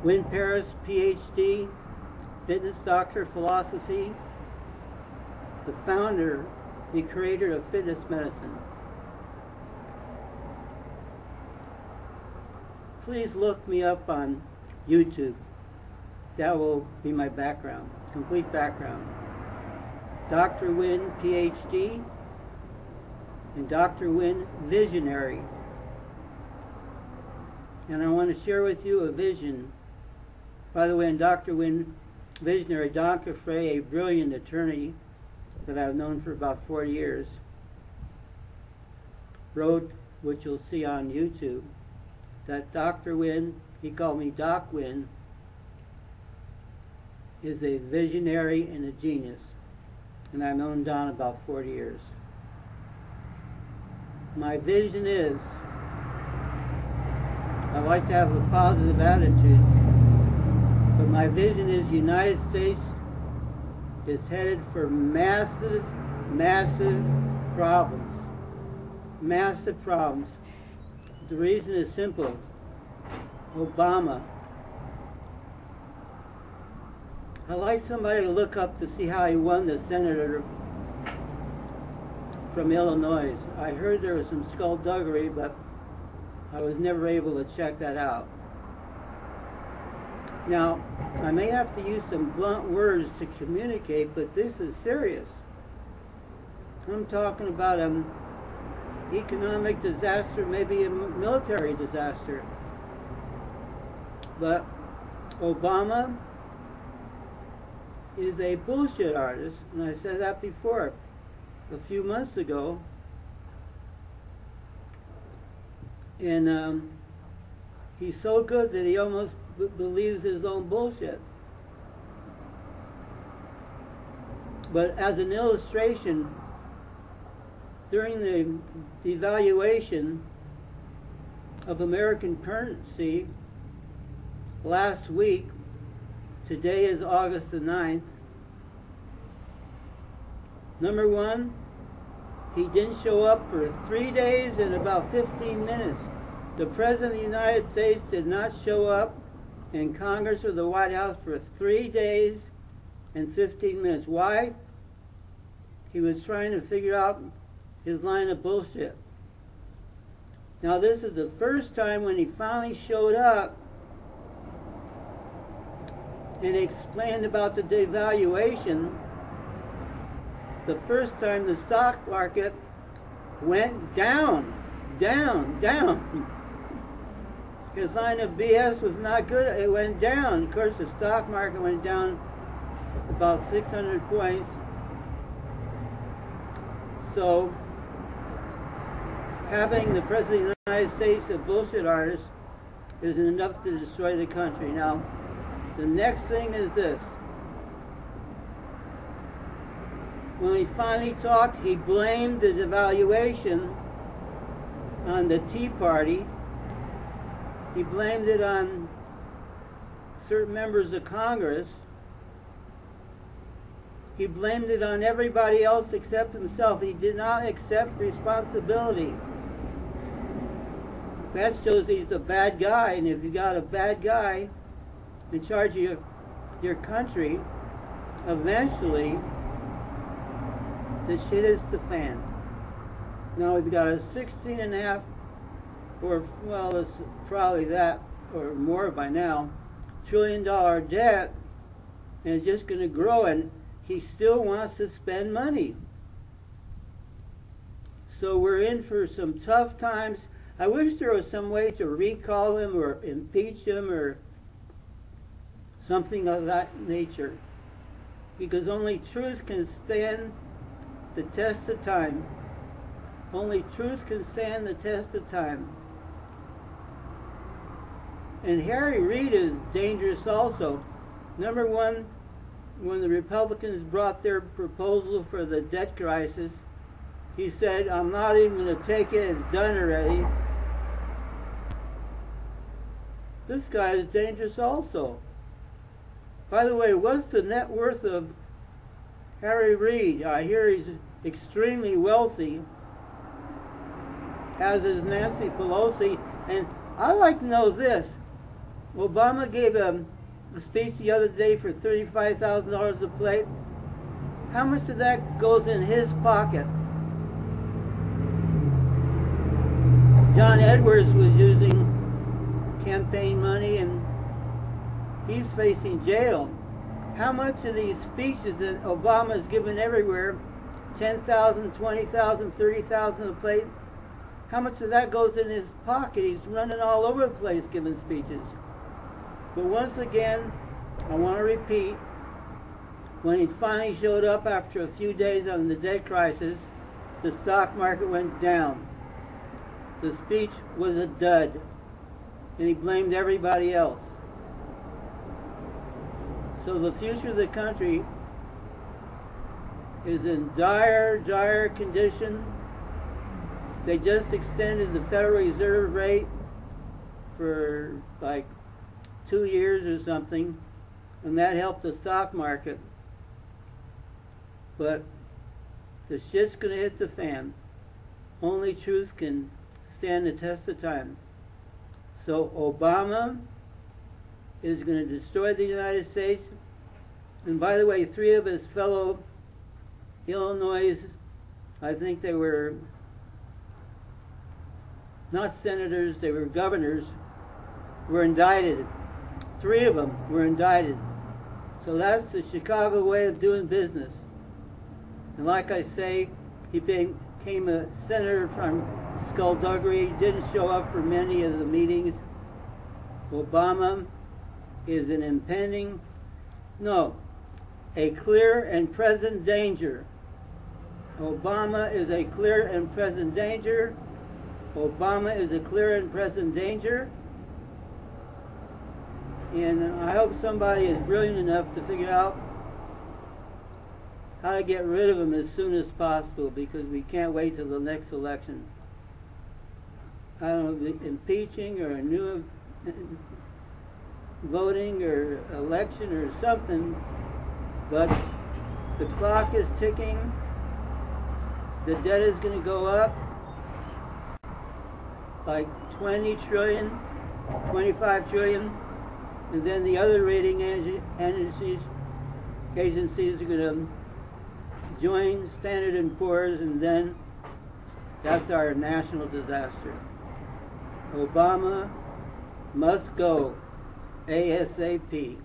Win Paris, PhD, fitness doctor, philosophy, the founder, the creator of fitness medicine. Please look me up on YouTube. That will be my background, complete background. Dr. Win, PhD, and Dr. Win, Visionary. And I want to share with you a vision. By the way, in Dr. Win, Visionary, Dr. Frey, a brilliant attorney that I've known for about 4 years, wrote, which you'll see on YouTube, that Dr. Win, he called me Doc Win, is a visionary and a genius. And I've known Don about 40 years. My vision is, I like to have a positive attitude, but my vision is the United States is headed for massive, massive problems. Massive problems. The reason is simple. Obama. I'd like somebody to look up to see how he won the senator from Illinois. I heard there was some skullduggery, but I was never able to check that out. Now, I may have to use some blunt words to communicate, but this is serious. I'm talking about an economic disaster, maybe a military disaster. But Obama is a bullshit artist, and I said that before, a few months ago. And he's so good that he almost believes his own bullshit. But as an illustration, during the devaluation of American currency last week, today is August the 9th, number one, he didn't show up for 3 days and about 15 minutes. The President of the United States did not show up in Congress or the White House for 3 days and 15 minutes. Why? He was trying to figure out his line of bullshit. Now this is the first time when he finally showed up and explained about the devaluation. The first time the stock market went down. His line of BS was not good. It went down. Of course, the stock market went down about 600 points. So, having the President of the United States a bullshit artist isn't enough to destroy the country. Now, the next thing is this. When he finally talked, he blamed the devaluation on the Tea Party. He blamed it on certain members of Congress. He blamed it on everybody else except himself. He did not accept responsibility. That shows he's a bad guy, and if you got a bad guy in charge of your country, eventually the shit is the fan. Now we've got a 16.5, or well, it's probably that or more by now, $1 trillion debt, and it's just going to grow, and he still wants to spend money. So we're in for some tough times. I wish there was some way to recall him or impeach him or something of that nature, because only truth can stand the test of time. Only truth can stand the test of time. And Harry Reid is dangerous also. Number one, when the Republicans brought their proposal for the debt crisis, he said, I'm not even going to take it, it's done already. This guy is dangerous also. By the way, what's the net worth of Harry Reid? I hear he's extremely wealthy, as is Nancy Pelosi. And I'd like to know this. Obama gave a speech the other day for $35,000 a plate. How much of that goes in his pocket? John Edwards was using campaign money and he's facing jail. How much of these speeches that Obama's given everywhere, 10,000, 20,000, 30,000 a plate, how much of that goes in his pocket? He's running all over the place giving speeches. But once again, I want to repeat, when he finally showed up after a few days on the debt crisis, the stock market went down. The speech was a dud, and he blamed everybody else. So the future of the country is in dire, dire condition. They just extended the Federal Reserve rate for like 2 years or something, and that helped the stock market. But the shit's gonna hit the fan. Only truth can stand the test of time. So Obama is going to destroy the United States. And by the way, 3 of his fellow Illinois, I think they were not senators, they were governors, were indicted. 3 of them were indicted. So that's the Chicago way of doing business. And like I say, he became a senator from Skullduggery. He didn't show up for many of the meetings. Obama is an impending, no, a clear and present danger. Obama is a clear and present danger. Obama is a clear and present danger. And I hope somebody is brilliant enough to figure out how to get rid of him as soon as possible, because we can't wait till the next election. I don't know, impeaching or a new voting or election or something, but the clock is ticking. The debt is going to go up like 20 trillion, 25 trillion, and then the other rating agencies are going to join Standard & Poor's, and then that's our national disaster. Obama must go ASAP.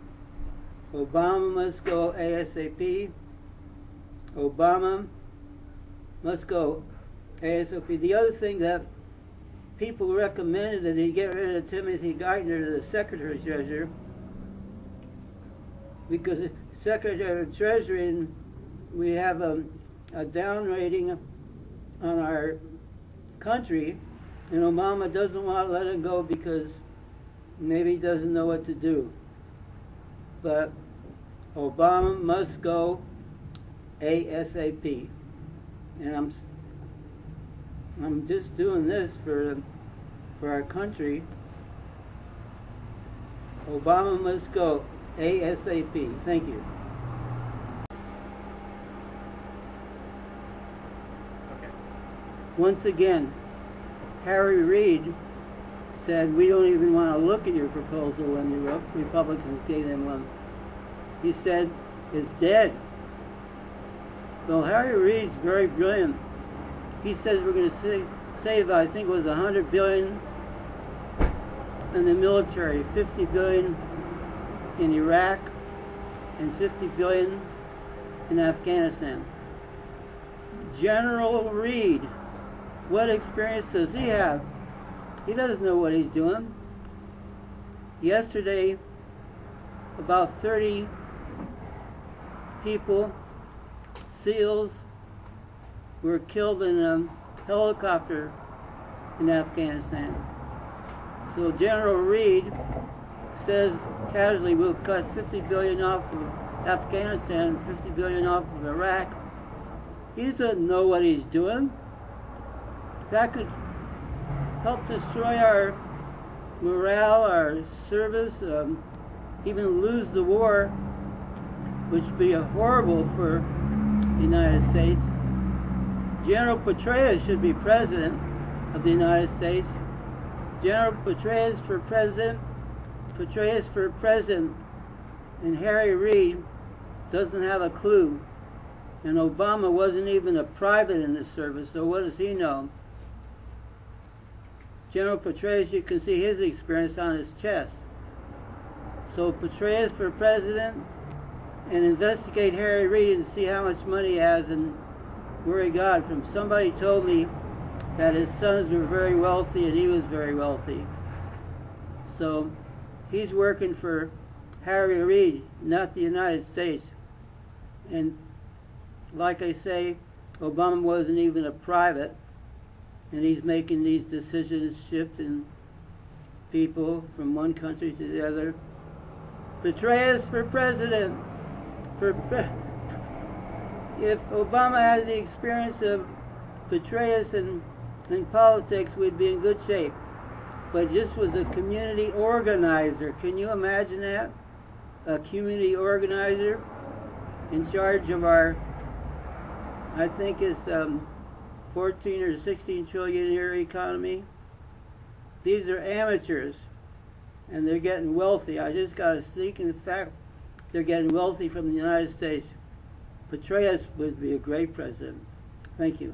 Obama must go ASAP. Obama must go ASAP. The other thing that people recommended that he get rid of Timothy Geithner, the Secretary Treasurer, because the Secretary of Treasury, and we have a down rating on our country, and Obama doesn't want to let him go because maybe he doesn't know what to do. But Obama must go ASAP. And I'm just doing this for our country. Obama must go ASAP. Thank you. Okay. Once again, Harry Reid said, we don't even want to look at your proposal when the Republicans gave them one. He said, it's dead. Well, Harry Reid's very brilliant. He says we're going to save, I think it was $100 billion in the military, $50 billion in Iraq, and $50 billion in Afghanistan. General Reid, what experience does he have? He doesn't know what he's doing. Yesterday, about 30 people, SEALs, were killed in a helicopter in Afghanistan. So General Reid says casually we'll cut $50 billion off of Afghanistan, $50 billion off of Iraq. He doesn't know what he's doing. That could help destroy our morale, our service, even lose the war, which would be horrible for the United States. General Patraeus should be president of the United States. General Patraeus for president, Patraeus for president and Harry Reid doesn't have a clue. And Obama wasn't even a private in the service, so what does he know? General Patraeus, you can see his experience on his chest. So Patraeus for president, and investigate Harry Reid and see how much money he has and where he got it from. Somebody told me that his sons were very wealthy and he was very wealthy. So he's working for Harry Reid, not the United States. And like I say, Obama wasn't even a private, and he's making these decisions, shifting people from one country to the other. Patraeus for president. If Obama had the experience of Patraeus in politics, we'd be in good shape. But just was a community organizer. Can you imagine that? A community organizer in charge of our, I think it's 14 or 16 trillion a year economy. These are amateurs, and they're getting wealthy. I just got a sneaking fact. They're getting wealthy from the United States. Patraeus would be a great president. Thank you.